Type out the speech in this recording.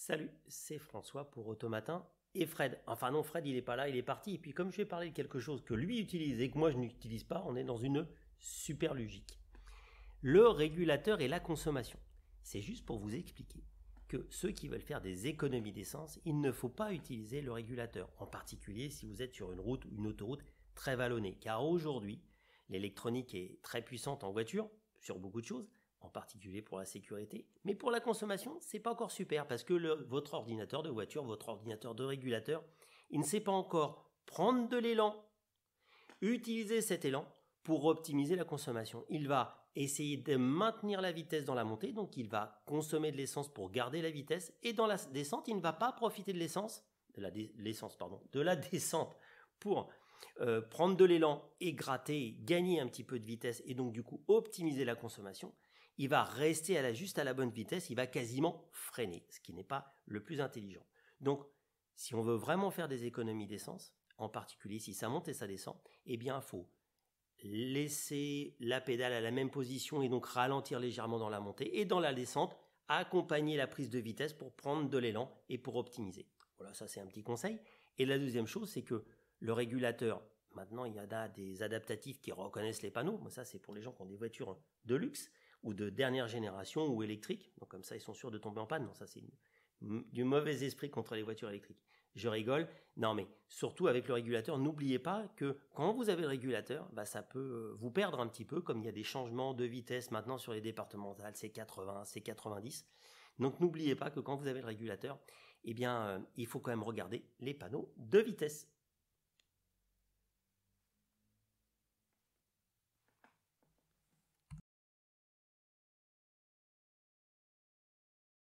Salut, c'est François pour Automatin et Fred. Enfin non, Fred il est pas là, il est parti. Et puis comme je vais parler de quelque chose que lui utilise et que moi je n'utilise pas, on est dans une super logique. Le régulateur et la consommation. C'est juste pour vous expliquer que ceux qui veulent faire des économies d'essence, il ne faut pas utiliser le régulateur. En particulier si vous êtes sur une route ou une autoroute très vallonnée. Car aujourd'hui, l'électronique est très puissante en voiture, sur beaucoup de choses, en particulier pour la sécurité. Mais pour la consommation, c'est pas encore super parce que votre ordinateur de voiture, votre ordinateur de régulateur, il ne sait pas encore prendre de l'élan, utiliser cet élan pour optimiser la consommation. Il va essayer de maintenir la vitesse dans la montée, donc il va consommer de l'essence pour garder la vitesse, et dans la descente, il ne va pas profiter de de la descente pour prendre de l'élan et gratter, gagner un petit peu de vitesse et donc du coup optimiser la consommation. Il va rester juste à la bonne vitesse, il va quasiment freiner, ce qui n'est pas le plus intelligent. Donc, si on veut vraiment faire des économies d'essence, en particulier si ça monte et ça descend, eh bien, il faut laisser la pédale à la même position et donc ralentir légèrement dans la montée et dans la descente, accompagner la prise de vitesse pour prendre de l'élan et pour optimiser. Voilà, ça c'est un petit conseil. Et la deuxième chose, c'est que le régulateur, maintenant il y a des adaptatifs qui reconnaissent les panneaux, mais ça c'est pour les gens qui ont des voitures de luxe ou de dernière génération ou électriques, donc comme ça ils sont sûrs de tomber en panne. Non, ça c'est du mauvais esprit contre les voitures électriques. Je rigole. Non, mais surtout avec le régulateur, n'oubliez pas que quand vous avez le régulateur, ça peut vous perdre un petit peu, comme il y a des changements de vitesse maintenant sur les départementales, c'est 80, c'est 90. Donc n'oubliez pas que quand vous avez le régulateur, il faut quand même regarder les panneaux de vitesse.